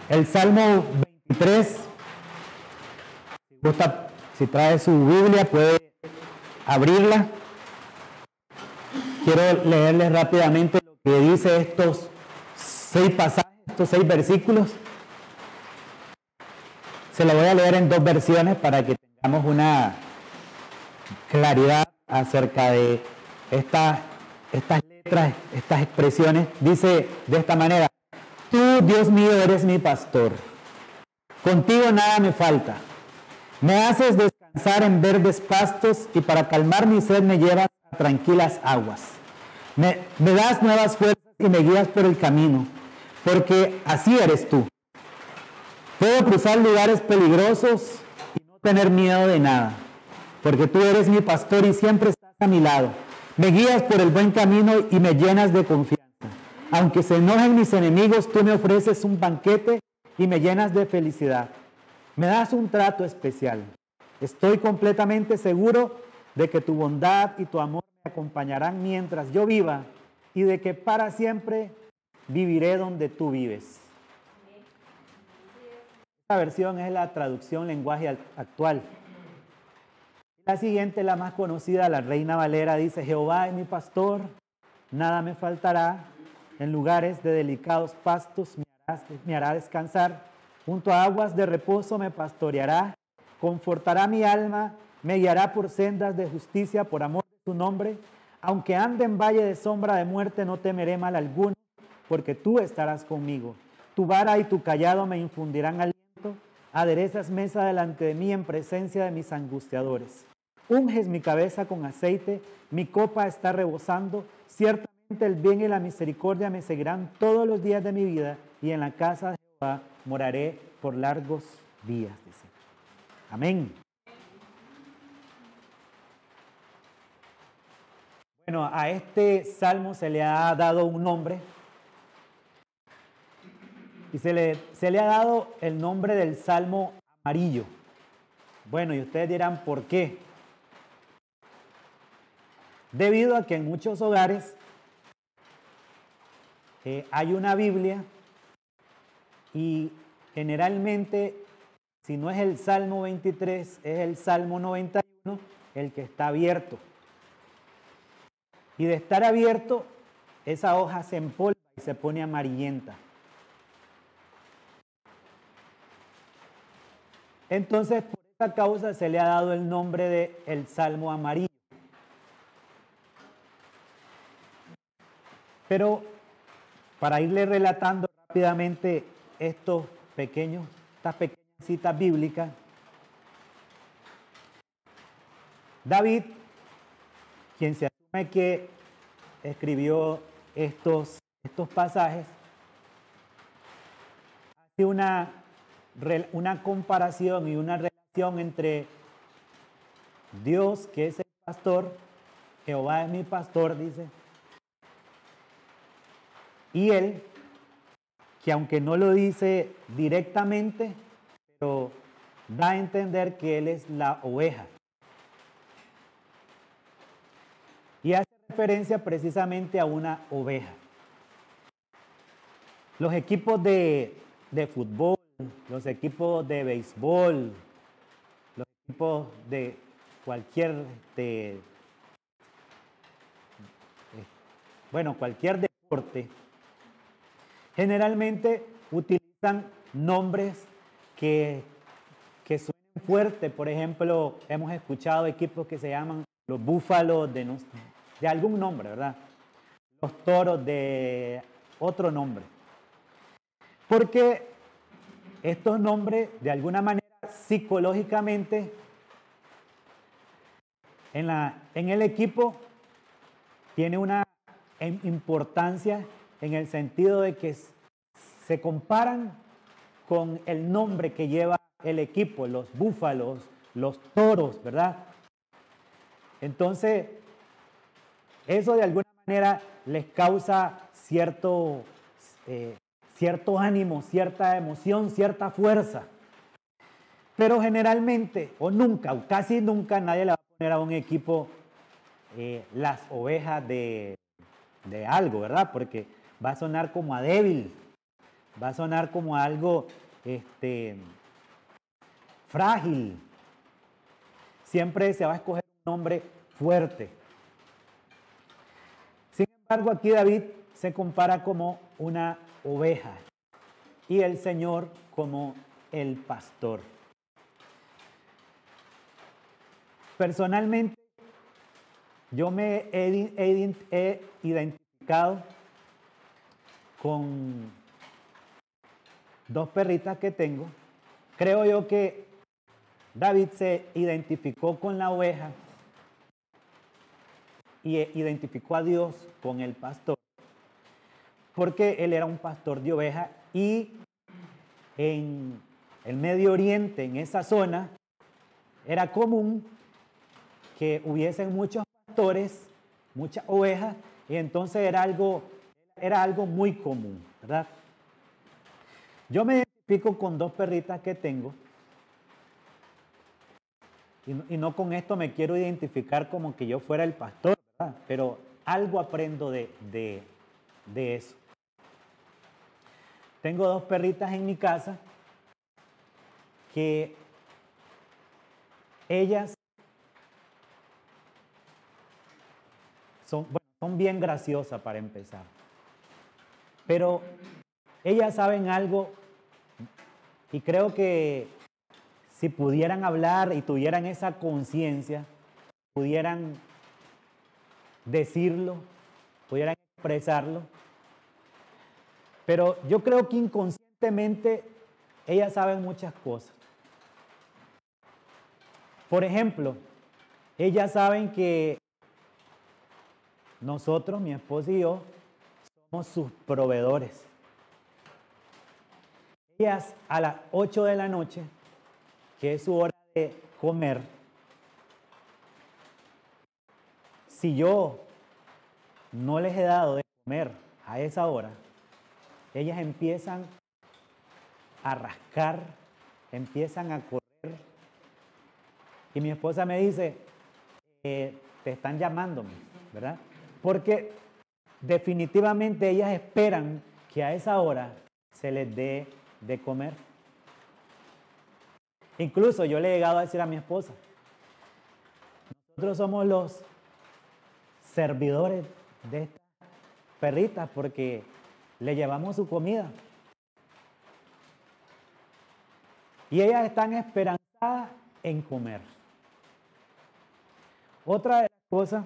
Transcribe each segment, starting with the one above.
El Salmo 23, si trae su Biblia puede abrirla. Quiero leerles rápidamente lo que dice estos 6 pasajes, estos 6 versículos. Se lo voy a leer en 2 versiones para que tengamos una claridad acerca de estas letras, estas expresiones. Dice de esta manera: tú, Dios mío, eres mi pastor. Contigo nada me falta. Me haces descansar en verdes pastos y para calmar mi sed me llevas a tranquilas aguas. Me das nuevas fuerzas y me guías por el camino, porque así eres tú. Puedo cruzar lugares peligrosos y no tener miedo de nada, porque tú eres mi pastor y siempre estás a mi lado. Me guías por el buen camino y me llenas de confianza. Aunque se enojen mis enemigos, tú me ofreces un banquete y me llenas de felicidad. Me das un trato especial. Estoy completamente seguro de que tu bondad y tu amor me acompañarán mientras yo viva y de que para siempre viviré donde tú vives. Esta versión es la traducción lenguaje actual. La siguiente, la más conocida, la Reina Valera, dice: Jehová es mi pastor, nada me faltará. En lugares de delicados pastos me hará descansar. Junto a aguas de reposo me pastoreará. Confortará mi alma, me guiará por sendas de justicia por amor de tu nombre. Aunque ande en valle de sombra de muerte, no temeré mal alguno, porque tú estarás conmigo. Tu vara y tu cayado me infundirán aliento. Aderezas mesa delante de mí en presencia de mis angustiadores. Unges mi cabeza con aceite, mi copa está rebosando. Ciertamente el bien y la misericordia me seguirán todos los días de mi vida, y en la casa de Jehová moraré por largos días. Dice. Amén. Bueno, a este salmo se le ha dado un nombre, y se le ha dado el nombre del Salmo Amarillo. Bueno, y ustedes dirán, ¿por qué? Debido a que en muchos hogares hay una Biblia y generalmente, si no es el Salmo 23, es el Salmo 91 el que está abierto. Y de estar abierto, esa hoja se empolva y se pone amarillenta. Entonces, por esa causa se le ha dado el nombre de el Salmo Amarillo. Pero para irle relatando rápidamente estas pequeñas citas bíblicas, David, quien se asume que escribió estos pasajes, hace una comparación y una relación entre Dios, que es el pastor, Jehová es mi pastor, dice, y él, que aunque no lo dice directamente, pero da a entender que él es la oveja. Y hace referencia precisamente a una oveja. Los equipos de fútbol, los equipos de béisbol, los equipos de cualquier cualquier deporte, generalmente utilizan nombres que suenen fuerte. Por ejemplo, hemos escuchado equipos que se llaman los búfalos de algún nombre, ¿verdad? Los toros de otro nombre. Porque estos nombres, de alguna manera, psicológicamente, en el equipo, tiene una importancia en el sentido de que se comparan con el nombre que lleva el equipo, los búfalos, los toros, ¿verdad? Entonces, eso de alguna manera les causa cierto ánimo, cierta emoción, cierta fuerza. Pero generalmente, o nunca, o casi nunca, nadie le va a poner a un equipo las ovejas de algo, ¿verdad? Porque va a sonar como a débil, va a sonar como algo frágil. Siempre se va a escoger un nombre fuerte. Sin embargo, aquí David se compara como una oveja y el Señor como el pastor. Personalmente, yo me he identificado con dos perritas que tengo. Creo yo que David se identificó con la oveja y identificó a Dios con el pastor, porque él era un pastor de ovejas y en el Medio Oriente, en esa zona, era común que hubiesen muchos pastores, muchas ovejas, y entonces era algo muy común, ¿verdad? Yo me identifico con dos perritas que tengo, y no con esto me quiero identificar como que yo fuera el pastor, ¿verdad? Pero algo aprendo de eso. Tengo dos perritas en mi casa que ellas son bien graciosas para empezar. Pero ellas saben algo y creo que si pudieran hablar y tuvieran esa conciencia, pudieran decirlo, pudieran expresarlo. Pero yo creo que inconscientemente ellas saben muchas cosas. Por ejemplo, ellas saben que nosotros, mi esposa y yo, somos sus proveedores. Ellas a las 8 de la noche, que es su hora de comer, si yo no les he dado de comer a esa hora, ellas empiezan a rascar, empiezan a correr. Y mi esposa me dice, te están llamando, ¿verdad? Porque definitivamente ellas esperan que a esa hora se les dé de comer. Incluso yo le he llegado a decir a mi esposa, nosotros somos los servidores de estas perritas porque le llevamos su comida. Y ellas están esperanzadas en comer. Otra de las cosas,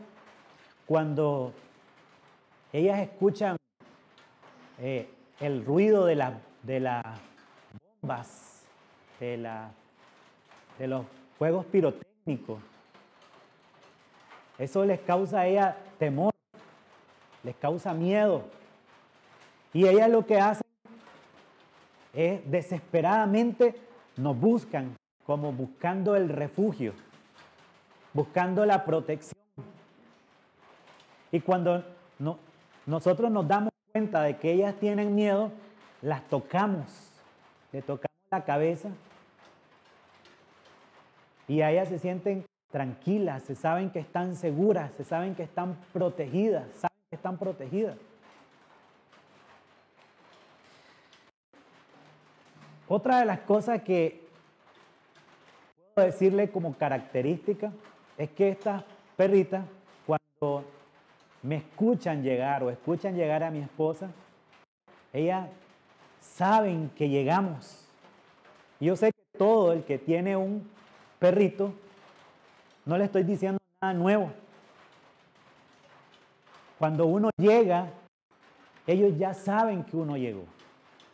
cuando ellas escuchan el ruido de las bombas, de los fuegos pirotécnicos, eso les causa a ellas temor, les causa miedo. Y ellas lo que hacen es desesperadamente nos buscan, como buscando el refugio, buscando la protección. Y cuando nosotros nos damos cuenta de que ellas tienen miedo, las tocamos, le tocamos la cabeza y a ellas se sienten tranquilas, se saben que están seguras, se saben que están protegidas, saben que están protegidas. Otra de las cosas que puedo decirle como característica es que estas perritas, cuando me escuchan llegar o escuchan llegar a mi esposa, ellas saben que llegamos. Y yo sé que todo el que tiene un perrito, no le estoy diciendo nada nuevo. Cuando uno llega, ellos ya saben que uno llegó.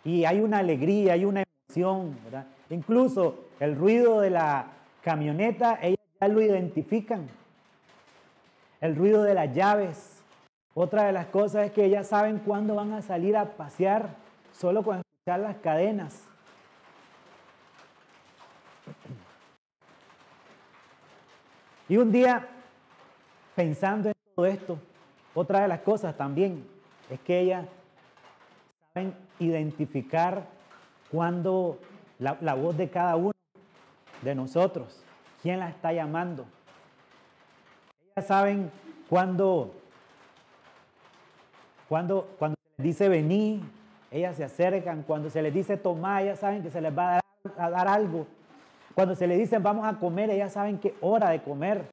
Y hay una alegría, hay una emoción, ¿verdad? Incluso el ruido de la camioneta, ellas ya lo identifican. El ruido de las llaves. Otra de las cosas es que ellas saben cuándo van a salir a pasear, solo con escuchar las cadenas. Y un día, pensando en todo esto, otra de las cosas también es que ellas saben identificar cuando la voz de cada uno de nosotros, quién la está llamando. Ellas saben cuando les dice vení, ellas se acercan. Cuando se les dice tomar, ellas saben que se les va a dar algo. Cuando se les dice vamos a comer, ellas saben que es hora de comer.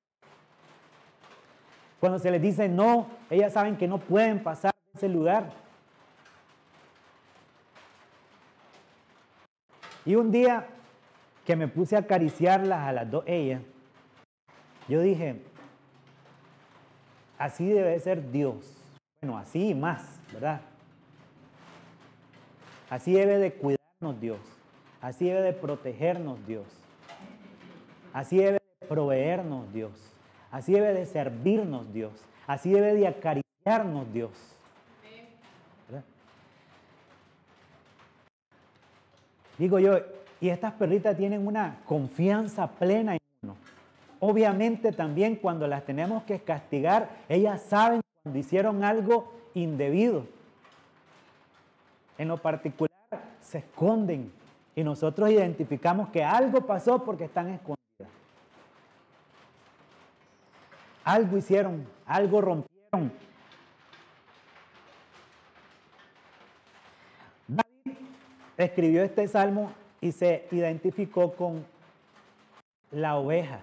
Cuando se les dice no, ellas saben que no pueden pasar de ese lugar. Y un día que me puse a acariciarlas a las dos ellas, yo dije, así debe ser Dios. Bueno, así y más, ¿verdad? Así debe de cuidarnos Dios. Así debe de protegernos Dios. Así debe de proveernos Dios. Así debe de servirnos Dios. Así debe de acariciarnos Dios. ¿Verdad? Digo yo, y estas perritas tienen una confianza plena en uno. Obviamente también cuando las tenemos que castigar, ellas saben cuando hicieron algo indebido. En lo particular, se esconden y nosotros identificamos que algo pasó porque están escondidas. Algo hicieron, algo rompieron. David escribió este salmo y se identificó con la oveja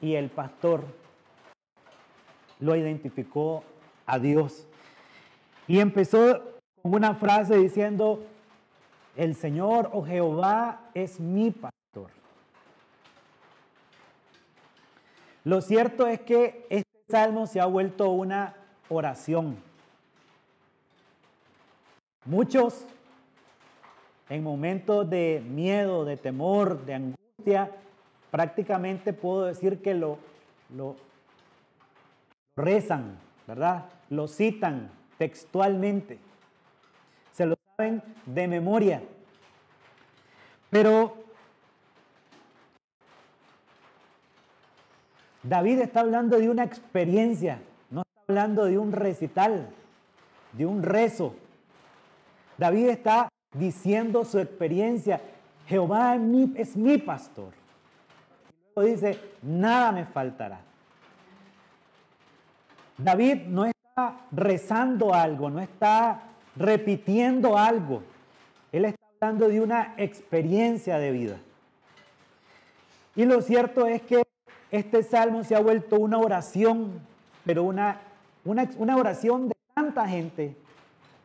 y el pastor lo identificó a Dios. Y empezó con una frase diciendo, el Señor o Jehová es mi pastor. Lo cierto es que este salmo se ha vuelto una oración. Muchos en momentos de miedo, de temor, de angustia, prácticamente puedo decir que lo rezan, ¿verdad? Lo citan textualmente. Se lo saben de memoria. Pero David está hablando de una experiencia, no está hablando de un recital, de un rezo. David está diciendo su experiencia. Jehová es mi pastor. Y luego dice, nada me faltará. David no está rezando algo, no está repitiendo algo. Él está hablando de una experiencia de vida. Y lo cierto es que este salmo se ha vuelto una oración, pero una oración de tanta gente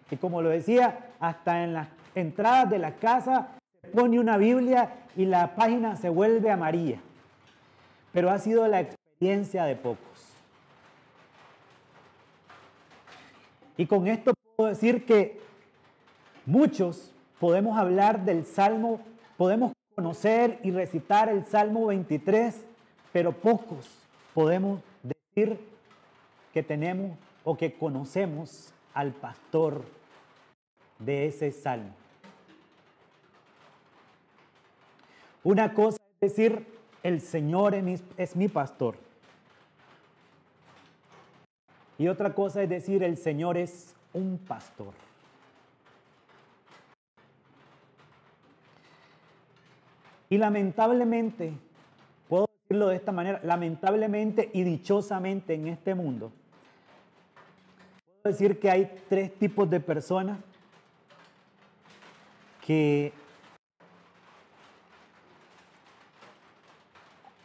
que, como lo decía, hasta en las entradas de la casa se pone una Biblia y la página se vuelve amarilla. Pero ha sido la experiencia de pocos. Y con esto puedo decir que muchos podemos hablar del Salmo, podemos conocer y recitar el Salmo 23, pero pocos podemos decir que tenemos o que conocemos al pastor de ese Salmo. Una cosa es decir, el Señor es mi pastor. Y otra cosa es decir, el Señor es un pastor. Y lamentablemente, puedo decirlo de esta manera, lamentablemente y dichosamente en este mundo, puedo decir que hay tres tipos de personas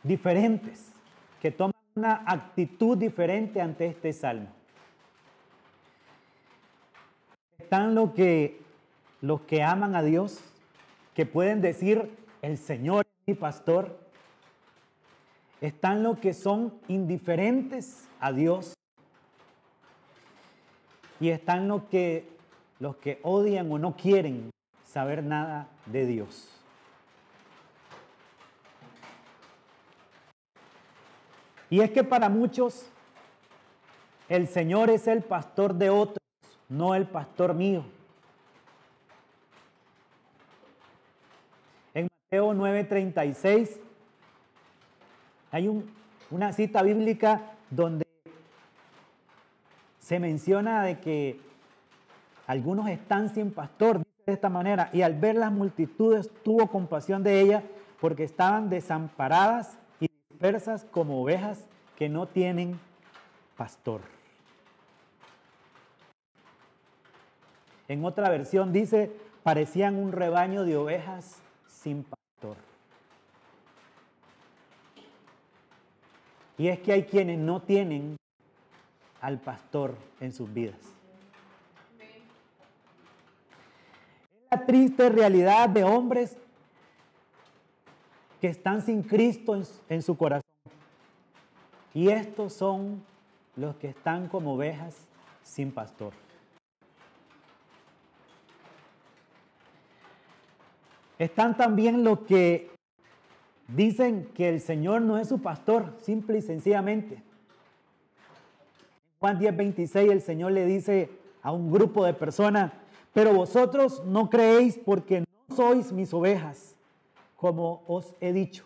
diferentes, que toman una actitud diferente ante este salmo. Están los que aman a Dios, que pueden decir, el Señor es mi pastor. Están los que son indiferentes a Dios. Y están los que odian o no quieren saber nada de Dios. Y es que para muchos el Señor es el pastor de otros, no el pastor mío. En Mateo 9:36 hay una cita bíblica donde se menciona de que algunos están sin pastor, dice de esta manera, y al ver las multitudes tuvo compasión de ellas porque estaban desamparadas y dispersas como ovejas que no tienen pastor. En otra versión dice, parecían un rebaño de ovejas sin pastor. Y es que hay quienes no tienen al pastor en sus vidas. Es la triste realidad de hombres que están sin Cristo en su corazón. Y estos son los que están como ovejas sin pastor. Están también los que dicen que el Señor no es su pastor, simple y sencillamente. En Juan 10:26 el Señor le dice a un grupo de personas, pero vosotros no creéis porque no sois mis ovejas, como os he dicho.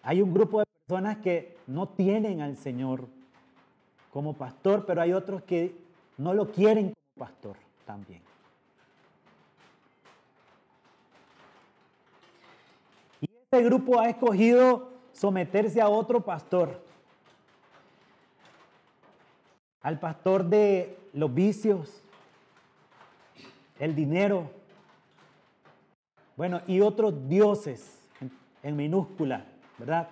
Hay un grupo de personas que no tienen al Señor como pastor, pero hay otros que no lo quieren como pastor también. Y este grupo ha escogido someterse a otro pastor, al pastor de los vicios, el dinero, bueno, y otros dioses en minúscula, ¿verdad?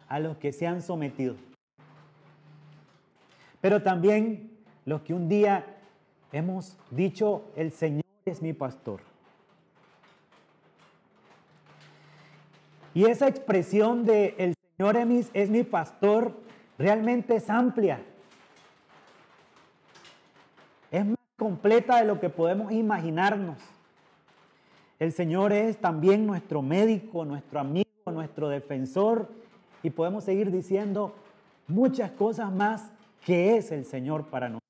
A los que se han sometido. Pero también los que un día hemos dicho, el Señor es mi pastor. Y esa expresión de el Señor es mi pastor realmente es amplia. Es más completa de lo que podemos imaginarnos. El Señor es también nuestro médico, nuestro amigo, nuestro defensor, y podemos seguir diciendo muchas cosas más que es el Señor para nosotros.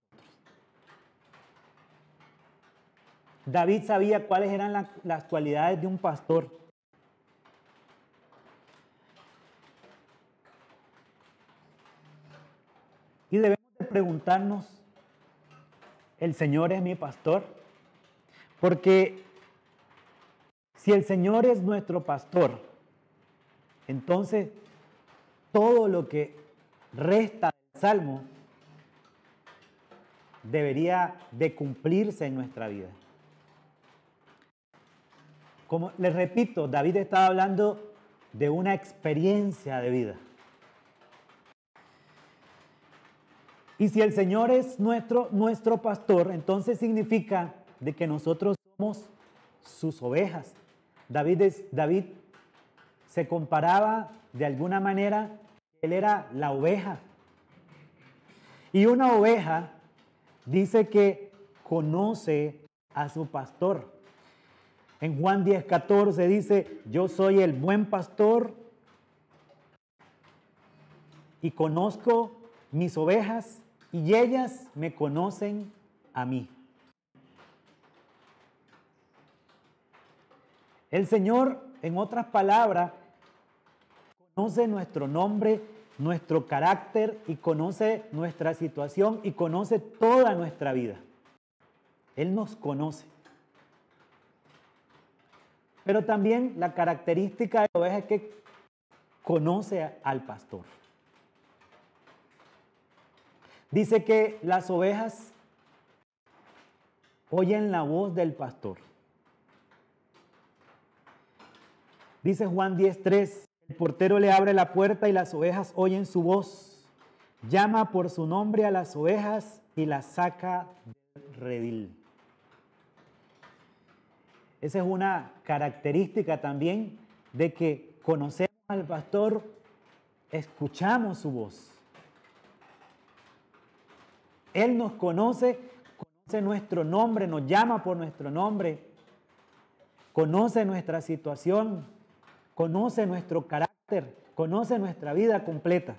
David sabía cuáles eran las cualidades de un pastor. Y debemos de preguntarnos, ¿el Señor es mi pastor? Porque si el Señor es nuestro pastor, entonces todo lo que resta del Salmo debería de cumplirse en nuestra vida. Como les repito, David estaba hablando de una experiencia de vida. Y si el Señor es nuestro pastor, entonces significa de que nosotros somos sus ovejas. David se comparaba de alguna manera, él era la oveja. Y una oveja dice que conoce a su pastor. En Juan 10:14 dice, yo soy el buen pastor y conozco mis ovejas y ellas me conocen a mí. El Señor, en otras palabras, conoce nuestro nombre, nuestro carácter y conoce nuestra situación y conoce toda nuestra vida. Él nos conoce. Pero también la característica de la oveja es que conoce al pastor. Dice que las ovejas oyen la voz del pastor. Dice Juan 10:3, el portero le abre la puerta y las ovejas oyen su voz. Llama por su nombre a las ovejas y las saca del redil. Esa es una característica también de que conocemos al pastor, escuchamos su voz. Él nos conoce nuestro nombre, nos llama por nuestro nombre, conoce nuestra situación, conoce nuestro carácter, conoce nuestra vida completa.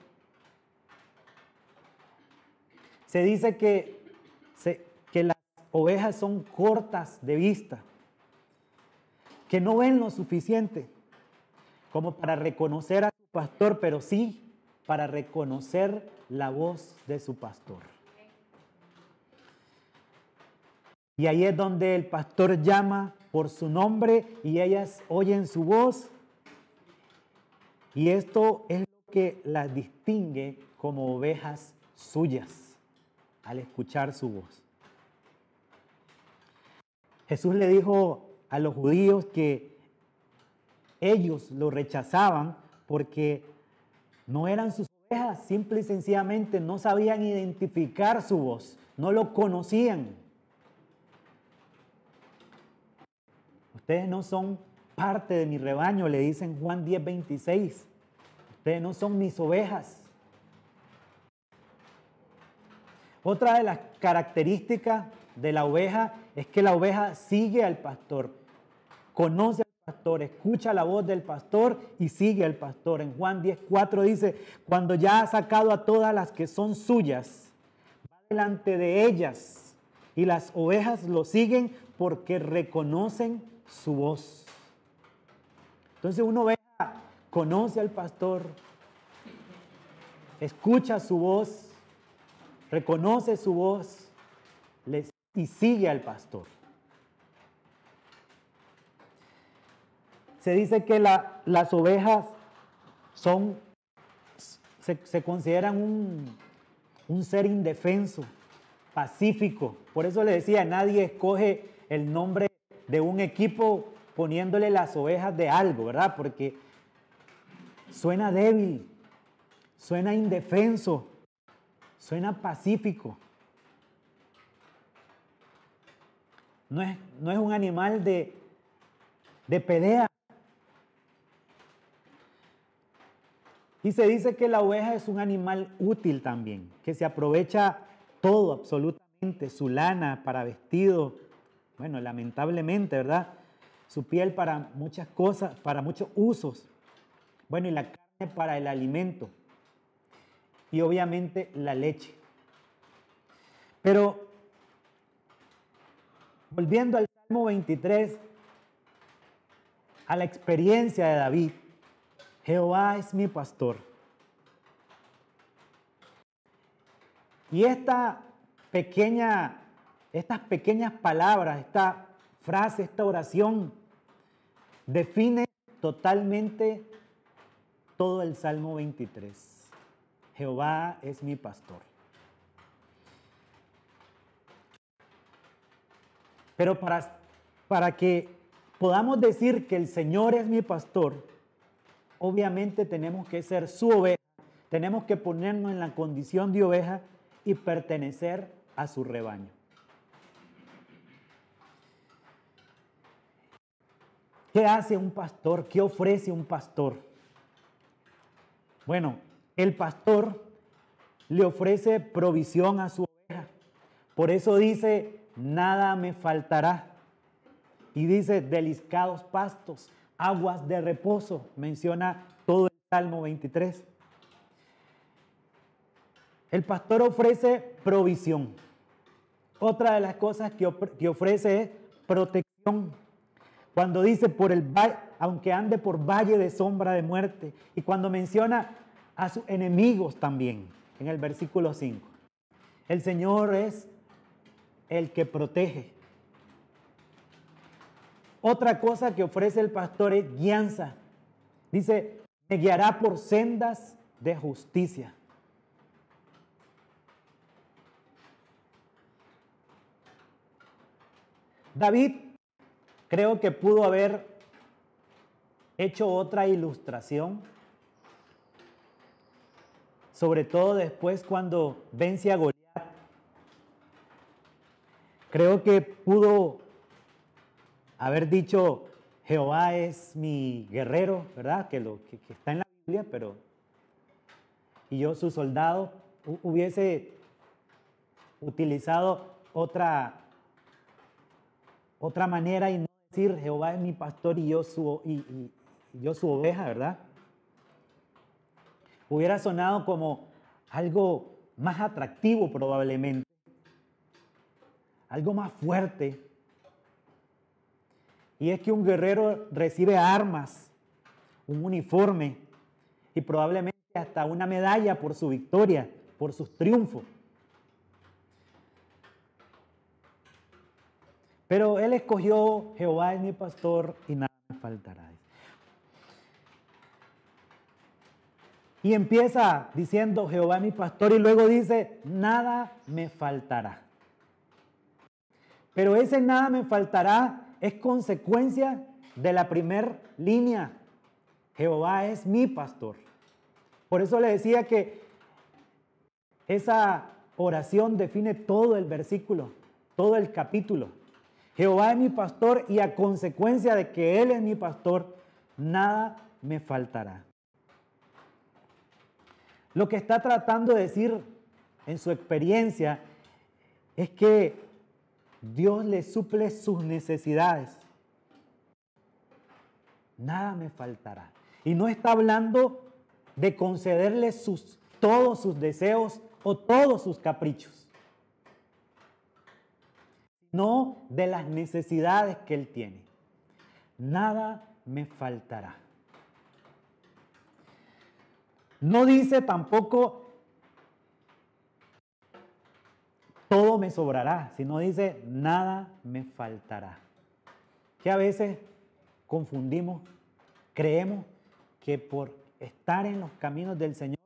Se dice que las ovejas son cortas de vista, que no ven lo suficiente como para reconocer a su pastor, pero sí para reconocer la voz de su pastor. Y ahí es donde el pastor llama por su nombre y ellas oyen su voz. Y esto es lo que las distingue como ovejas suyas al escuchar su voz. Jesús le dijo a los judíos que ellos lo rechazaban porque no eran sus ovejas, simple y sencillamente no sabían identificar su voz, no lo conocían. Ustedes no son parte de mi rebaño, le dicen Juan 10:26. Ustedes no son mis ovejas. Otra de las características de la oveja es que la oveja sigue al pastor, conoce al pastor, escucha la voz del pastor y sigue al pastor. En Juan 10:4 dice, cuando ya ha sacado a todas las que son suyas, va delante de ellas y las ovejas lo siguen porque reconocen su voz. Entonces una oveja conoce al pastor, escucha su voz, reconoce su voz y sigue al pastor. Se dice que las ovejas se consideran un ser indefenso, pacífico. Por eso le decía, nadie escoge el nombre de un equipo poniéndole las ovejas de algo, ¿verdad? Porque suena débil, suena indefenso, suena pacífico. No es un animal de pelea. Y se dice que la oveja es un animal útil también, que se aprovecha todo, absolutamente, su lana para vestido, bueno, lamentablemente, ¿verdad? Su piel para muchas cosas, para muchos usos. Bueno, y la carne para el alimento. Y obviamente la leche. Pero, volviendo al Salmo 23, a la experiencia de David, Jehová es mi pastor. Y estas pequeñas palabras, esta frase, esta oración, define totalmente todo el Salmo 23. Jehová es mi pastor. Pero para que podamos decir que el Señor es mi pastor, obviamente tenemos que ser su oveja, tenemos que ponernos en la condición de oveja y pertenecer a su rebaño. ¿Qué hace un pastor? ¿Qué ofrece un pastor? Bueno, el pastor le ofrece provisión a su oveja. Por eso dice, nada me faltará. Y dice, deliscados pastos, aguas de reposo. Menciona todo el Salmo 23. El pastor ofrece provisión. Otra de las cosas que ofrece es protección. Cuando dice, aunque ande por valle de sombra de muerte. Y cuando menciona a sus enemigos también, en el versículo 5. El Señor es el que protege. Otra cosa que ofrece el pastor es guianza. Dice, me guiará por sendas de justicia. David creo que pudo haber hecho otra ilustración, sobre todo después cuando vence a Goliat. Creo que pudo haber dicho, Jehová es mi guerrero, ¿verdad? Que está en la Biblia, pero y yo su soldado. Hubiese utilizado otra manera y no decir Jehová es mi pastor y yo su oveja, ¿verdad? Hubiera sonado como algo más atractivo probablemente, algo más fuerte. Y es que un guerrero recibe armas, un uniforme y probablemente hasta una medalla por su victoria, por sus triunfos. Pero él escogió, Jehová es mi pastor y nada me faltará. Y empieza diciendo, Jehová es mi pastor, y luego dice, nada me faltará. Pero ese nada me faltará es consecuencia de la primer línea. Jehová es mi pastor. Por eso le decía que esa oración define todo el versículo, todo el capítulo. Jehová es mi pastor y a consecuencia de que Él es mi pastor, nada me faltará. Lo que está tratando de decir en su experiencia es que Dios le suple sus necesidades. Nada me faltará. Y no está hablando de concederle todos sus deseos o todos sus caprichos, sino de las necesidades que Él tiene. Nada me faltará. No dice tampoco todo me sobrará, sino dice nada me faltará. Que a veces confundimos, creemos que por estar en los caminos del Señor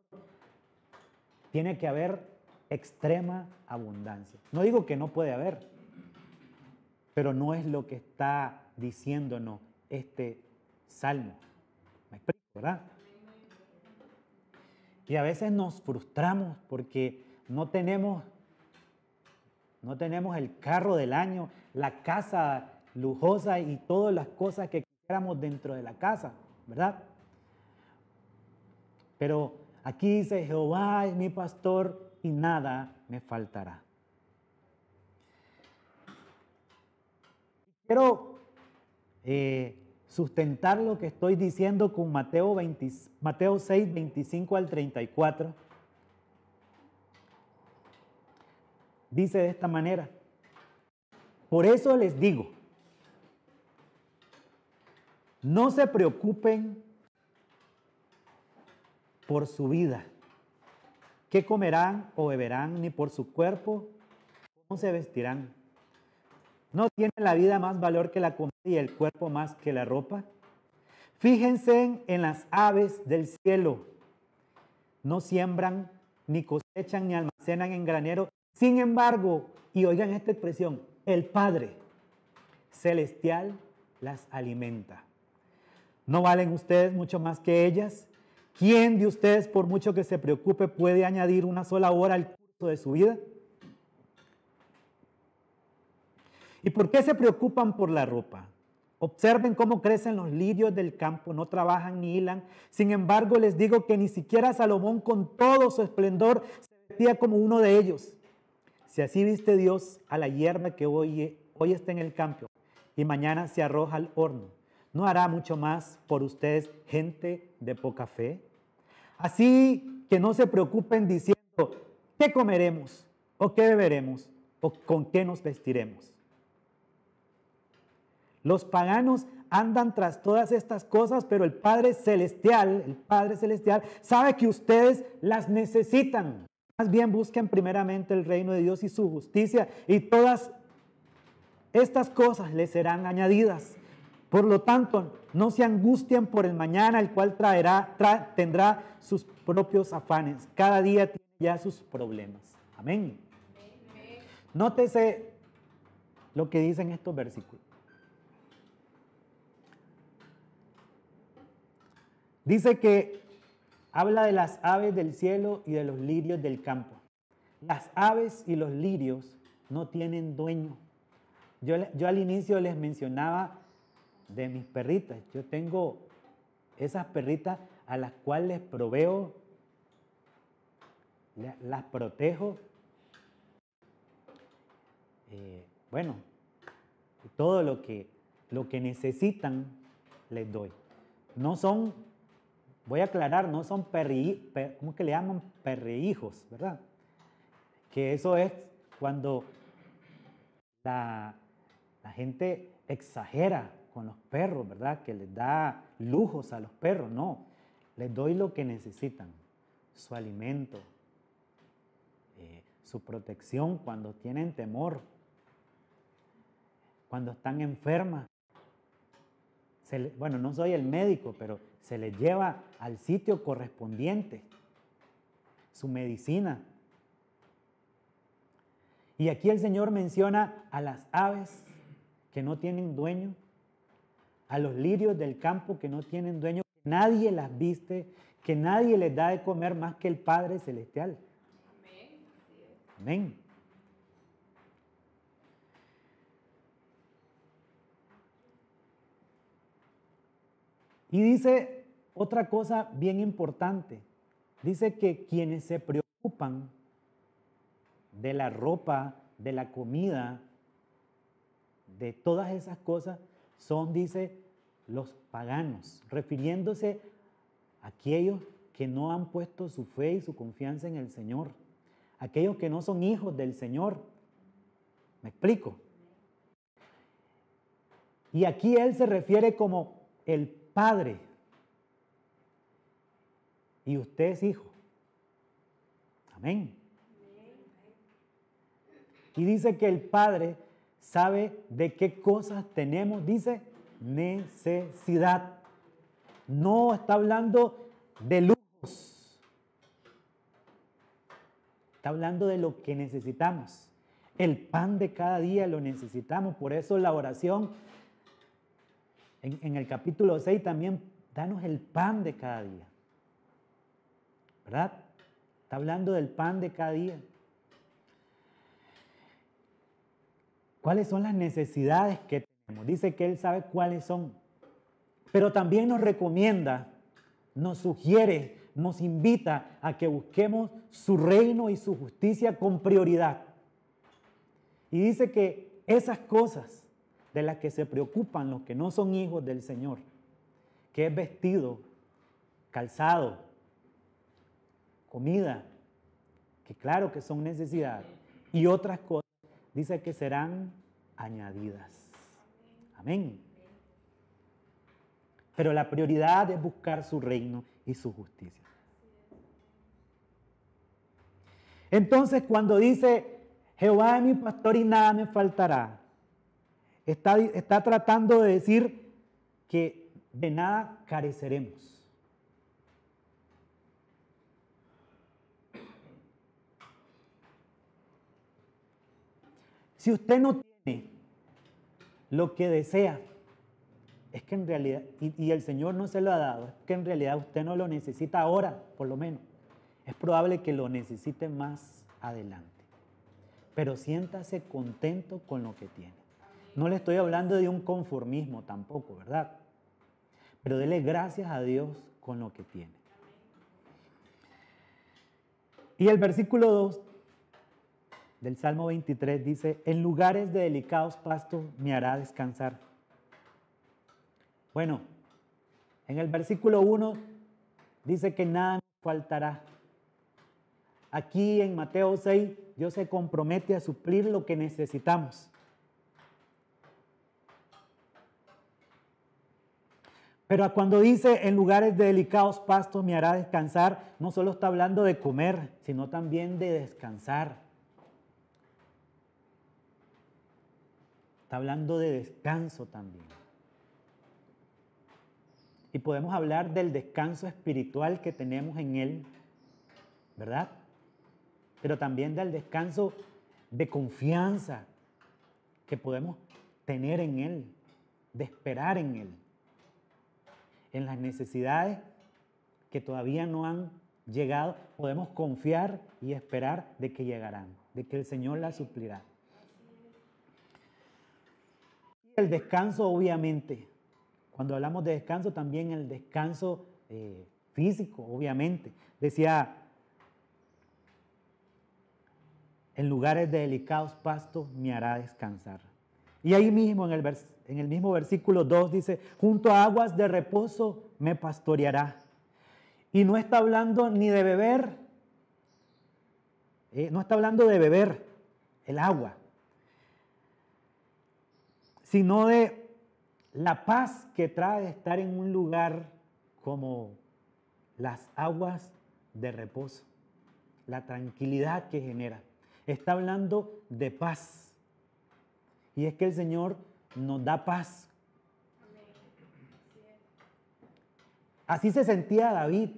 tiene que haber extrema abundancia. No digo que no puede haber, pero no es lo que está diciéndonos este salmo. ¿Me explico, verdad? Y a veces nos frustramos porque no tenemos el carro del año, la casa lujosa y todas las cosas que quisiéramos dentro de la casa, ¿verdad? Pero aquí dice, Jehová es mi pastor y nada me faltará. Quiero sustentar lo que estoy diciendo con Mateo 6, 25 al 34. Dice de esta manera, por eso les digo, no se preocupen por su vida, qué comerán o beberán, ni por su cuerpo, cómo se vestirán. ¿No tiene la vida más valor que la comida y el cuerpo más que la ropa? Fíjense en las aves del cielo, no siembran, ni cosechan, ni almacenan en granero. Sin embargo, y oigan esta expresión, el Padre Celestial las alimenta. ¿No valen ustedes mucho más que ellas? ¿Quién de ustedes, por mucho que se preocupe, puede añadir una sola hora al curso de su vida? ¿Y por qué se preocupan por la ropa? Observen cómo crecen los lirios del campo, no trabajan ni hilan. Sin embargo, les digo que ni siquiera Salomón con todo su esplendor se vestía como uno de ellos. Si así viste Dios a la hierba que hoy está en el campo y mañana se arroja al horno, ¿no hará mucho más por ustedes, gente de poca fe? Así que no se preocupen diciendo, ¿qué comeremos? ¿O qué beberemos? ¿O con qué nos vestiremos? Los paganos andan tras todas estas cosas, pero el Padre Celestial sabe que ustedes las necesitan. Más bien busquen primeramente el reino de Dios y su justicia, y todas estas cosas les serán añadidas. Por lo tanto, no se angustien por el mañana, el cual tendrá sus propios afanes. Cada día tiene ya sus problemas. Amén. Nótese lo que dicen estos versículos. Dice que habla de las aves del cielo y de los lirios del campo. Las aves y los lirios no tienen dueño. Yo al inicio les mencionaba de mis perritas. Yo tengo esas perritas a las cuales les proveo, las protejo. Bueno, todo lo que necesitan les doy. No son, voy a aclarar, no son ¿cómo que le llaman? Perrehijos, ¿verdad? Que eso es cuando la gente exagera con los perros, ¿verdad? Que les da lujos a los perros. No, les doy lo que necesitan, su alimento, su protección cuando tienen temor, cuando están enfermas. Bueno, no soy el médico, pero se les lleva al sitio correspondiente su medicina. Y aquí el Señor menciona a las aves que no tienen dueño, a los lirios del campo que no tienen dueño, que nadie las viste, que nadie les da de comer más que el Padre Celestial. Amén. Y dice otra cosa bien importante. Dice que quienes se preocupan de la ropa, de la comida, de todas esas cosas, son, dice, los paganos, refiriéndose a aquellos que no han puesto su fe y su confianza en el Señor, aquellos que no son hijos del Señor. ¿Me explico? Y aquí Él se refiere como el Padre. Y usted es hijo. Amén. Y dice que el Padre sabe de qué cosas tenemos, dice, necesidad. No está hablando de lujos. Está hablando de lo que necesitamos. El pan de cada día lo necesitamos. Por eso la oración en el capítulo 6 también, danos el pan de cada día. ¿Verdad? Está hablando del pan de cada día. ¿Cuáles son las necesidades que tenemos? Dice que Él sabe cuáles son. Pero también nos recomienda, nos sugiere, nos invita a que busquemos su reino y su justicia con prioridad. Y dice que esas cosas de las que se preocupan los que no son hijos del Señor, que es vestido, calzado, comida, que claro que son necesidades, y otras cosas, dice que serán añadidas. Amén. Pero la prioridad es buscar su reino y su justicia. Entonces, cuando dice, Jehová es mi pastor y nada me faltará, está tratando de decir que de nada careceremos. Si usted no tiene lo que desea, es que en realidad, y el Señor no se lo ha dado, es que en realidad usted no lo necesita ahora, por lo menos. Es probable que lo necesite más adelante. Pero siéntase contento con lo que tiene. No le estoy hablando de un conformismo tampoco, ¿verdad? Pero dele gracias a Dios con lo que tiene. Y el versículo 2 del Salmo 23 dice, en lugares de delicados pastos me hará descansar. Bueno, en el versículo 1 dice que nada nos faltará. Aquí en Mateo 6, Dios se compromete a suplir lo que necesitamos. Pero cuando dice en lugares de delicados pastos me hará descansar, no solo está hablando de comer, sino también de descansar. Está hablando de descanso también. Y podemos hablar del descanso espiritual que tenemos en Él, ¿verdad? Pero también del descanso de confianza que podemos tener en Él, de esperar en Él, en las necesidades que todavía no han llegado, podemos confiar y esperar de que llegarán, de que el Señor las suplirá. Y el descanso, obviamente, cuando hablamos de descanso, también el descanso físico, obviamente. Decía, en lugares de delicados pastos me hará descansar. Y ahí mismo, en el mismo versículo 2 dice, junto a aguas de reposo me pastoreará. Y no está hablando ni de beber, no está hablando de beber el agua, sino de la paz que trae estar en un lugar como las aguas de reposo, la tranquilidad que genera. Está hablando de paz. Y es que el Señor nos da paz. Así se sentía David.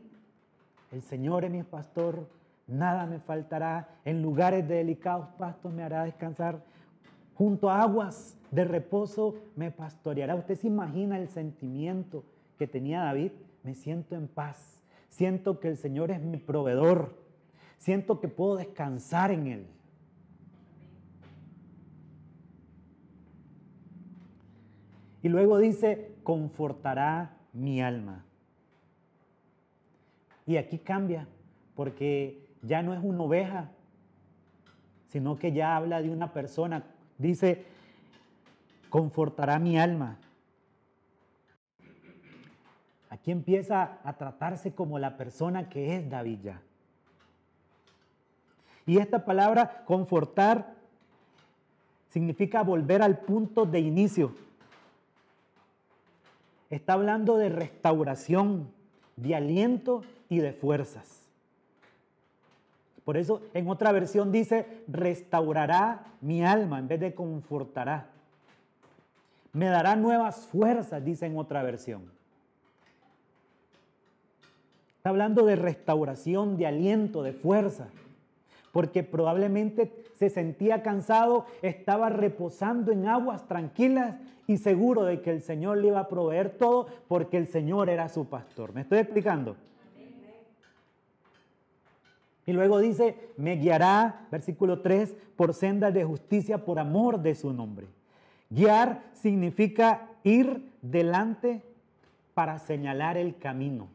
El Señor es mi pastor, nada me faltará, en lugares de delicados pastos me hará descansar, junto a aguas de reposo me pastoreará. ¿Usted se imagina el sentimiento que tenía David? Me siento en paz, siento que el Señor es mi proveedor, siento que puedo descansar en Él. Y luego dice, confortará mi alma. Y aquí cambia, porque ya no es una oveja, sino que ya habla de una persona. Dice, confortará mi alma. Aquí empieza a tratarse como la persona que es David ya. Y esta palabra, confortar, significa volver al punto de inicio. Está hablando de restauración, de aliento y de fuerzas. Por eso en otra versión dice, restaurará mi alma en vez de confortará. Me dará nuevas fuerzas, dice en otra versión. Está hablando de restauración, de aliento, de fuerza. Porque probablemente se sentía cansado, estaba reposando en aguas tranquilas y seguro de que el Señor le iba a proveer todo porque el Señor era su pastor. ¿Me estoy explicando? Y luego dice, me guiará, versículo 3, por sendas de justicia por amor de su nombre. Guiar significa ir delante para señalar el camino.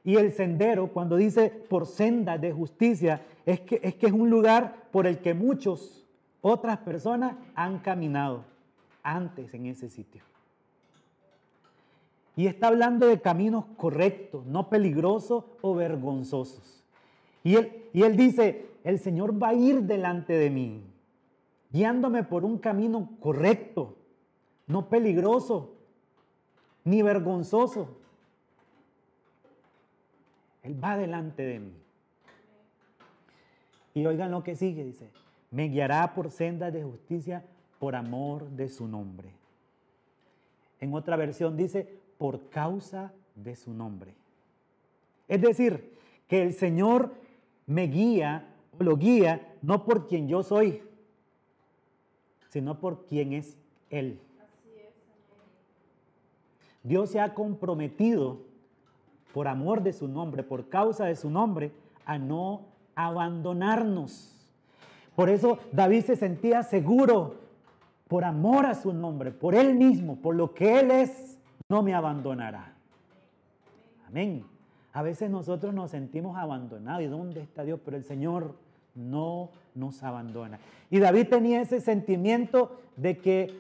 Y el sendero, cuando dice por sendas de justicia, es que es un lugar por el que muchas otras personas han caminado antes en ese sitio. Y está hablando de caminos correctos, no peligrosos o vergonzosos. Y él dice, el Señor va a ir delante de mí, guiándome por un camino correcto, no peligroso, ni vergonzoso. Él va delante de mí. Y oigan lo que sigue, dice, me guiará por sendas de justicia por amor de su nombre. En otra versión dice, por causa de su nombre. Es decir, que el Señor me guía, o lo guía, no por quien yo soy, sino por quien es Él. Dios se ha comprometido por amor de su nombre, por causa de su nombre, a no abandonarnos. Por eso David se sentía seguro, por amor a su nombre, por Él mismo, por lo que Él es, no me abandonará. Amén. A veces nosotros nos sentimos abandonados. ¿Y dónde está Dios? Pero el Señor no nos abandona. Y David tenía ese sentimiento de que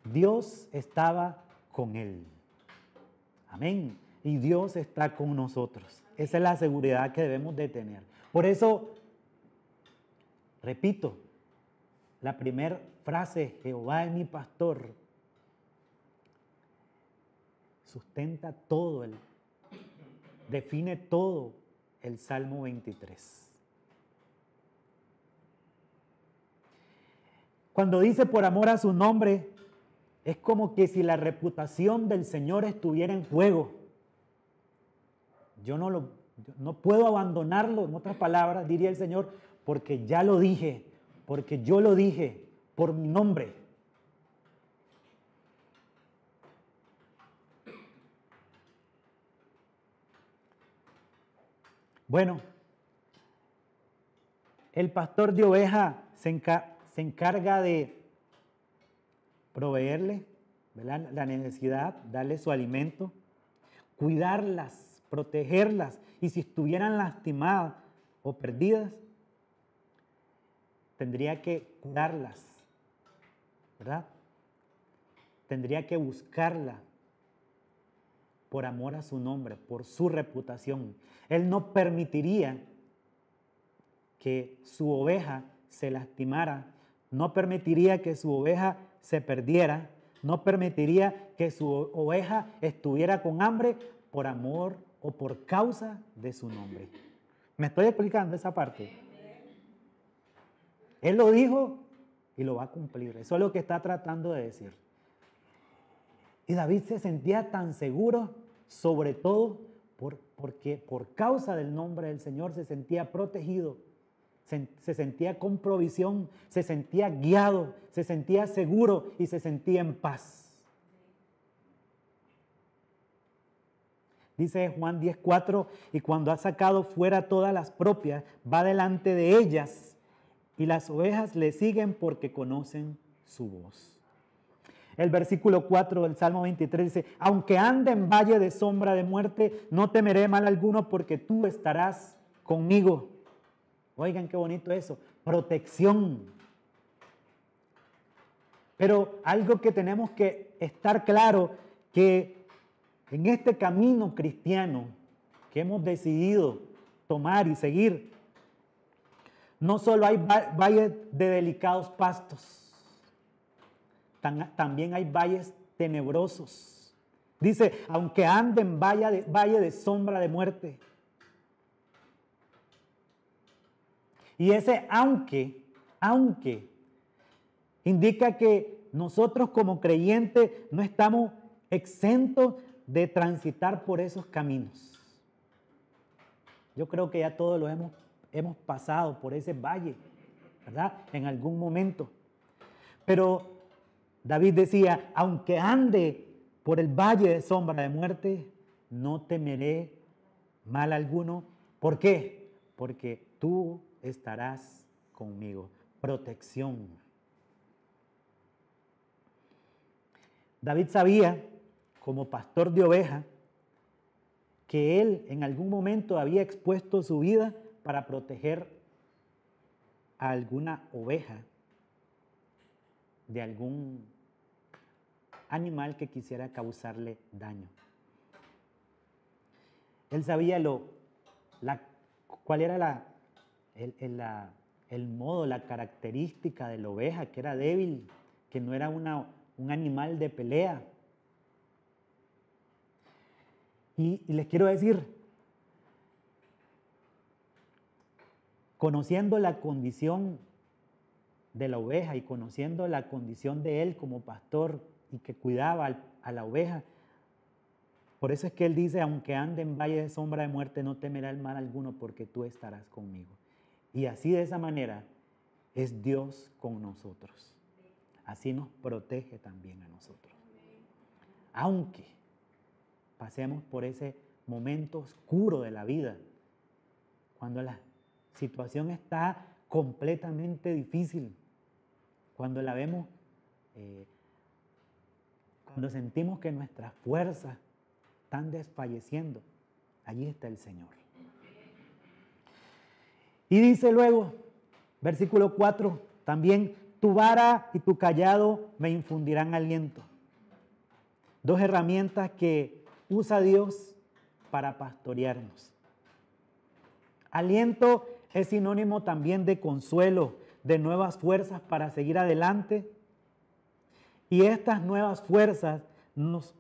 Dios estaba con él. Amén. Y Dios está con nosotros. Esa es la seguridad que debemos de tener. Por eso, repito, la primera frase, Jehová es mi pastor, sustenta todo, define todo el Salmo 23. Cuando dice por amor a su nombre, es como que si la reputación del Señor estuviera en juego. Yo no puedo abandonarlo, en otras palabras, diría el Señor, porque ya lo dije, porque yo lo dije, por mi nombre. Bueno, el pastor de oveja se encarga de proveerle, ¿verdad?, la necesidad, darle su alimento, cuidarlas, protegerlas, y si estuvieran lastimadas o perdidas, tendría que curarlas, ¿verdad? Tendría que buscarla por amor a su nombre, por su reputación. Él no permitiría que su oveja se lastimara, no permitiría que su oveja se perdiera, no permitiría que su oveja estuviera con hambre por amor o por causa de su nombre. ¿Me estoy explicando esa parte? Él lo dijo y lo va a cumplir. Eso es lo que está tratando de decir. Y David se sentía tan seguro, sobre todo porque por causa del nombre del Señor se sentía protegido, se sentía con provisión, se sentía guiado, se sentía seguro y se sentía en paz. Dice Juan 10:4, y cuando ha sacado fuera todas las propias, va delante de ellas, y las ovejas le siguen porque conocen su voz. El versículo 4 del Salmo 23 dice, aunque ande en valle de sombra de muerte, no temeré mal alguno porque tú estarás conmigo. Oigan qué bonito eso, protección. Pero algo que tenemos que estar claro, que en este camino cristiano que hemos decidido tomar y seguir, no solo hay valles de delicados pastos, también hay valles tenebrosos. Dice, aunque ande en valle de sombra de muerte. Y ese aunque, indica que nosotros como creyentes no estamos exentos de transitar por esos caminos. Yo creo que ya todos lo hemos pasado por ese valle, ¿verdad? En algún momento. Pero David decía, aunque ande por el valle de sombra de muerte, no temeré mal alguno. ¿Por qué? Porque tú estarás conmigo. Protección. David sabía, como pastor de oveja, que él en algún momento había expuesto su vida para proteger a alguna oveja de algún animal que quisiera causarle daño. Él sabía cuál era el modo, la característica de la oveja, que era débil, que no era un animal de pelea. Y les quiero decir, conociendo la condición de la oveja y conociendo la condición de él como pastor y que cuidaba a la oveja, por eso es que él dice, aunque ande en valle de sombra de muerte, no temerá el mal alguno porque tú estarás conmigo. Y así de esa manera es Dios con nosotros. Así nos protege también a nosotros. Aunque pasemos por ese momento oscuro de la vida, cuando la situación está completamente difícil, cuando la vemos, cuando sentimos que nuestras fuerzas están desfalleciendo, allí está el Señor. Y dice luego, versículo 4, también tu vara y tu cayado me infundirán aliento. Dos herramientas que usa Dios para pastorearnos. Aliento es sinónimo también de consuelo, de nuevas fuerzas para seguir adelante. Y estas nuevas fuerzas nos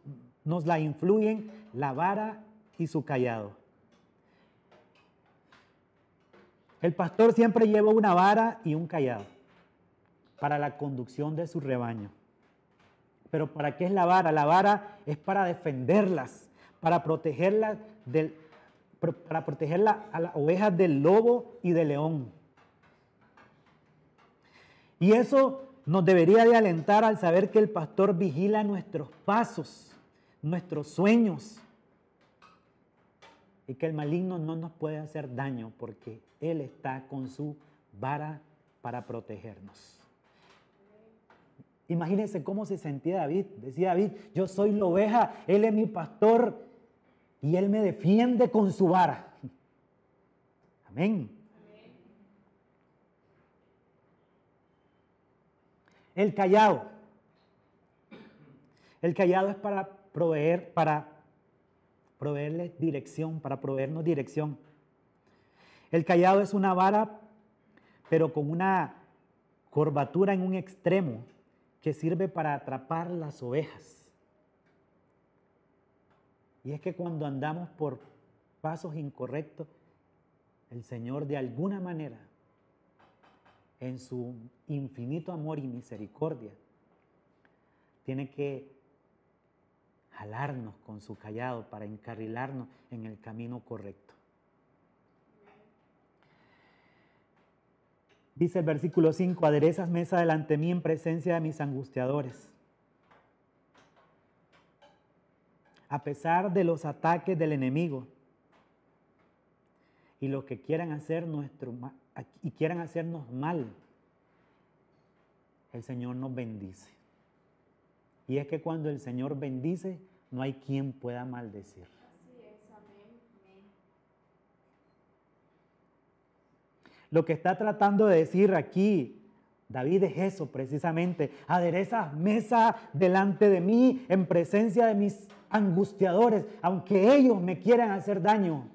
la influyen la vara y su cayado. El pastor siempre lleva una vara y un cayado para la conducción de su rebaño. Pero ¿para qué es la vara? La vara es para defenderlas, para protegerlas a las ovejas del lobo y del león. Y eso nos debería de alentar al saber que el pastor vigila nuestros pasos, nuestros sueños, y que el maligno no nos puede hacer daño porque Él está con su vara para protegernos. Imagínense cómo se sentía David. Decía David, yo soy la oveja, Él es mi pastor y Él me defiende con su vara. Amén. El cayado. El cayado es para proveerles dirección, para proveernos dirección. El cayado es una vara, pero con una curvatura en un extremo que sirve para atrapar las ovejas. Y es que cuando andamos por pasos incorrectos, el Señor de alguna manera, en su infinito amor y misericordia, tiene que jalarnos con su cayado para encarrilarnos en el camino correcto. Dice el versículo 5, aderezas mesa delante de mí en presencia de mis angustiadores. A pesar de los ataques del enemigo y los que quieran hacernos mal, el Señor nos bendice. Y es que cuando el Señor bendice, no hay quien pueda maldecir. Así es, amén. Lo que está tratando de decir aquí David es eso precisamente. Aderezas mesa delante de mí en presencia de mis angustiadores, aunque ellos me quieran hacer daño,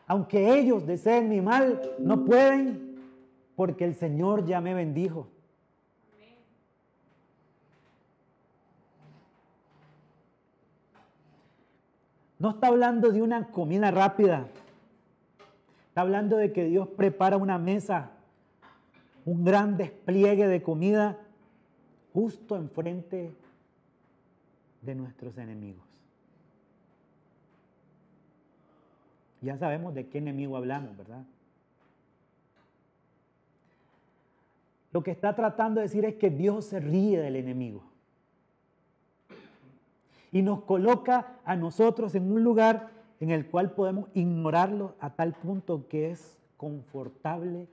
aunque ellos deseen mi mal, no pueden porque el Señor ya me bendijo. Amén. No está hablando de una comida rápida. Está hablando de que Dios prepara una mesa, un gran despliegue de comida justo enfrente de nuestros enemigos. Ya sabemos de qué enemigo hablamos, ¿verdad? Lo que está tratando de decir es que Dios se ríe del enemigo y nos coloca a nosotros en un lugar en el cual podemos ignorarlo a tal punto que es confortable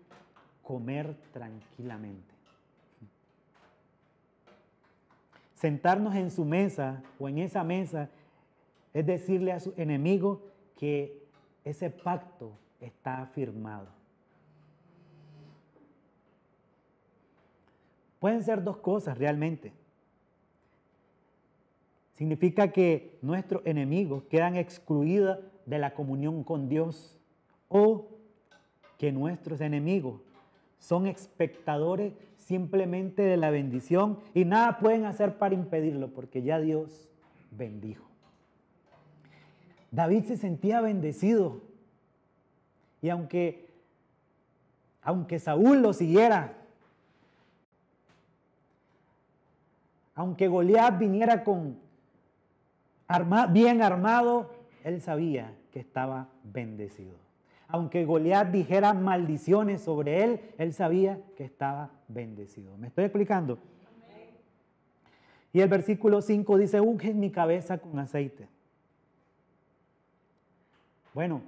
comer tranquilamente. Sentarnos en su mesa o en esa mesa es decirle a su enemigo que ese pacto está firmado. Pueden ser dos cosas realmente. Significa que nuestros enemigos quedan excluidos de la comunión con Dios o que nuestros enemigos son espectadores simplemente de la bendición y nada pueden hacer para impedirlo porque ya Dios bendijo. David se sentía bendecido y aunque Saúl lo siguiera, aunque Goliat viniera bien armado, él sabía que estaba bendecido. Aunque Goliat dijera maldiciones sobre él, él sabía que estaba bendecido. ¿Me estoy explicando? Amén. Y el versículo 5 dice, unge mi cabeza con aceite. Bueno,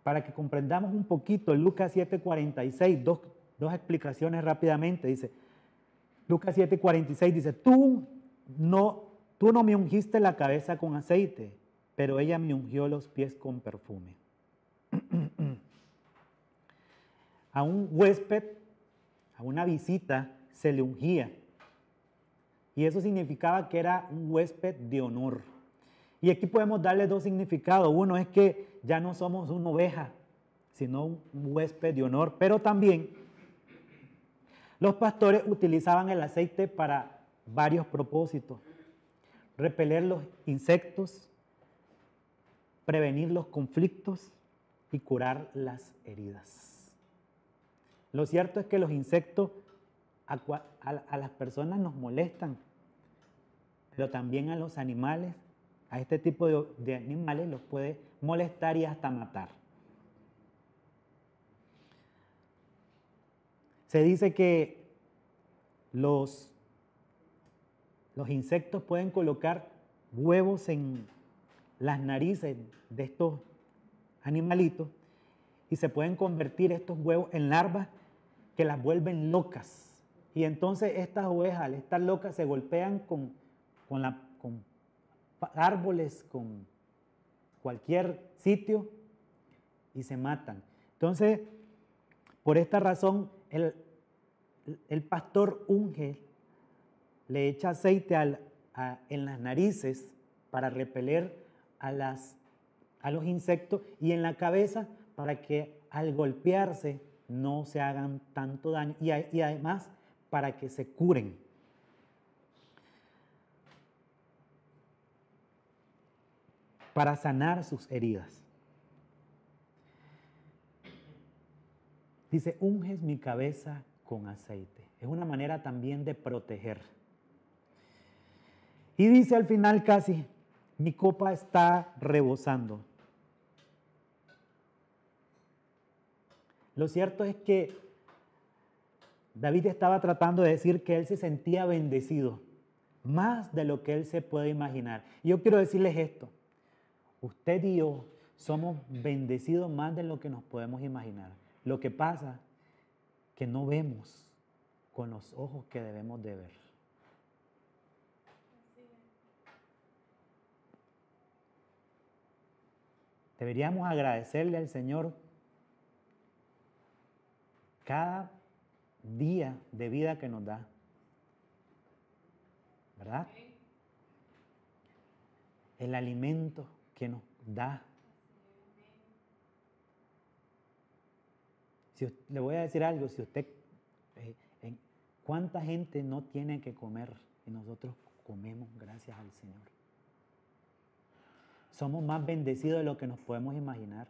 para que comprendamos un poquito, Lucas 7:46, dos explicaciones rápidamente. Dice, Lucas 7:46 dice, tú no me ungiste la cabeza con aceite, pero ella me ungió los pies con perfume. A un huésped, a una visita, se le ungía. Y eso significaba que era un huésped de honor. Y aquí podemos darle dos significados. Uno es que ya no somos una oveja, sino un huésped de honor. Pero también los pastores utilizaban el aceite para varios propósitos. Repeler los insectos, prevenir los conflictos y curar las heridas. Lo cierto es que los insectos a las personas nos molestan, pero también a los animales, a este tipo de animales los puede molestar y hasta matar. Se dice que los insectos pueden colocar huevos en las narices de estos animalitos y se pueden convertir estos huevos en larvas que las vuelven locas. Y entonces estas ovejas, al estar locas, se golpean con árboles, con cualquier sitio y se matan. Entonces, por esta razón, el pastor unge, le echa aceite en las narices para repeler a los insectos y en la cabeza para que al golpearse no se hagan tanto daño y además para que se curen. Para sanar sus heridas. Dice, unges mi cabeza con aceite. Es una manera también de proteger. Y dice al final casi, mi copa está rebosando. Lo cierto es que David estaba tratando de decir que él se sentía bendecido, más de lo que él se puede imaginar. Y yo quiero decirles esto, usted y yo somos bendecidos más de lo que nos podemos imaginar. Lo que pasa es que no vemos con los ojos que debemos de ver. Deberíamos agradecerle al Señor cada día de vida que nos da, ¿verdad? El alimento que nos da. Le voy a decir algo, si usted, ¿cuánta gente no tiene que comer y nosotros comemos gracias al Señor? Somos más bendecidos de lo que nos podemos imaginar.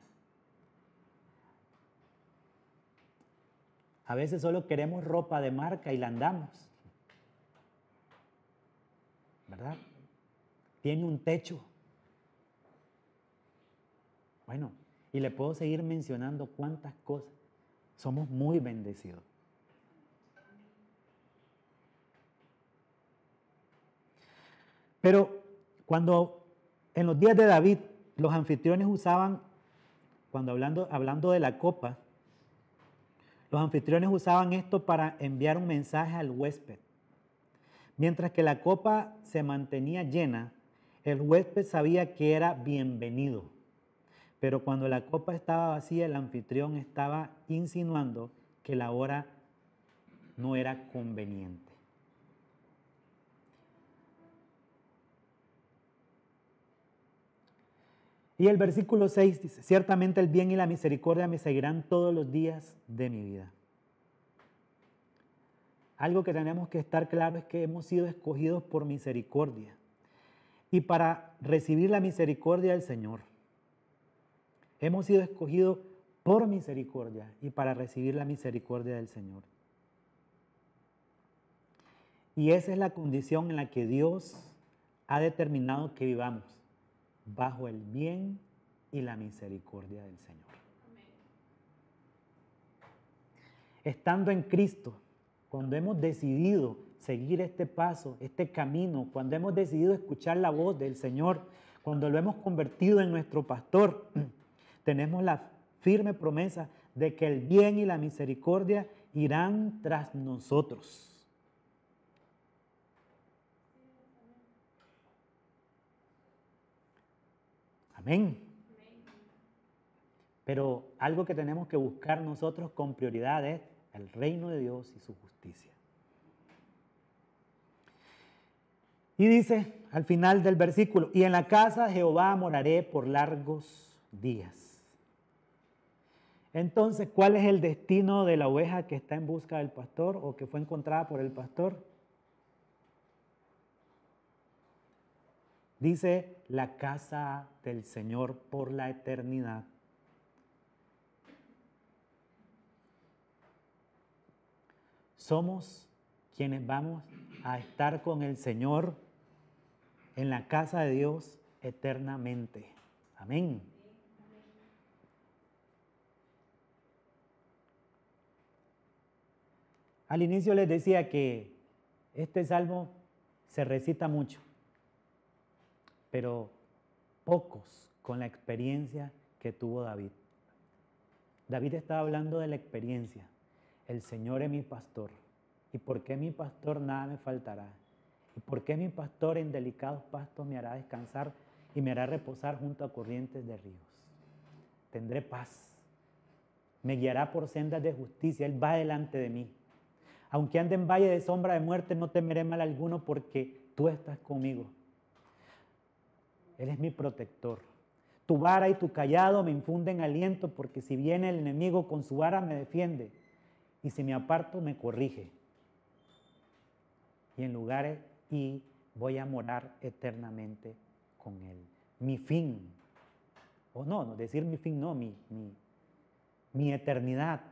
A veces solo queremos ropa de marca y la andamos, ¿verdad? Tiene un techo. Bueno, y le puedo seguir mencionando cuántas cosas. Somos muy bendecidos. Pero cuando en los días de David los anfitriones usaban, cuando hablando de la copa, los anfitriones usaban esto para enviar un mensaje al huésped. Mientras que la copa se mantenía llena, el huésped sabía que era bienvenido. Pero cuando la copa estaba vacía, el anfitrión estaba insinuando que la hora no era conveniente. Y el versículo 6 dice, ciertamente el bien y la misericordia me seguirán todos los días de mi vida. Algo que tenemos que estar claro es que hemos sido escogidos por misericordia. Y para recibir la misericordia del Señor, hemos sido escogidos por misericordia y para recibir la misericordia del Señor. Y esa es la condición en la que Dios ha determinado que vivamos, bajo el bien y la misericordia del Señor. Amén. Estando en Cristo, cuando hemos decidido seguir este paso, este camino, cuando hemos decidido escuchar la voz del Señor, cuando lo hemos convertido en nuestro pastor, tenemos la firme promesa de que el bien y la misericordia irán tras nosotros. Amén. Pero algo que tenemos que buscar nosotros con prioridad es el reino de Dios y su justicia. Y dice al final del versículo, y en la casa de Jehová moraré por largos días. Entonces, ¿cuál es el destino de la oveja que está en busca del pastor o que fue encontrada por el pastor? Dice, la casa del Señor por la eternidad. Somos quienes vamos a estar con el Señor en la casa de Dios eternamente. Amén. Al inicio les decía que este salmo se recita mucho, pero pocos con la experiencia que tuvo David. David estaba hablando de la experiencia. El Señor es mi pastor. ¿Y por qué mi pastor nada me faltará? ¿Y por qué mi pastor en delicados pastos me hará descansar y me hará reposar junto a corrientes de ríos? Tendré paz. Me guiará por sendas de justicia. Él va delante de mí. Aunque ande en valle de sombra de muerte, no temeré mal alguno porque tú estás conmigo. Él es mi protector. Tu vara y tu cayado me infunden aliento, porque si viene el enemigo con su vara me defiende, y si me aparto me corrige. Y voy a morar eternamente con él. Mi fin, decir mi fin no, mi eternidad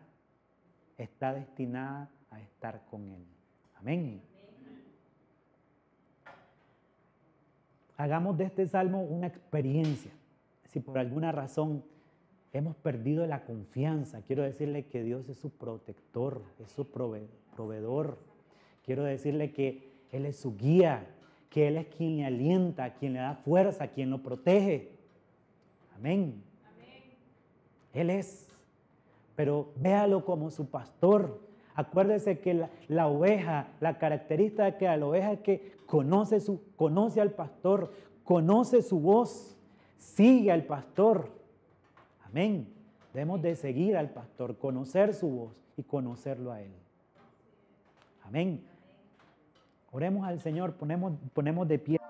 está destinada a estar con él. Amén. hagamos de este salmo una experiencia. Si por alguna razón hemos perdido la confianza, quiero decirle que Dios es su protector, es su proveedor. Quiero decirle que Él es su guía, que Él es quien le alienta, quien le da fuerza, quien lo protege. Amén. Él es. Pero véalo como su pastor. Acuérdese que la oveja, la característica de la oveja es que conoce al pastor, conoce su voz, sigue al pastor. Amén. Debemos de seguir al pastor, conocer su voz y conocerlo a Él. Amén. Oremos al Señor, ponemos de pie.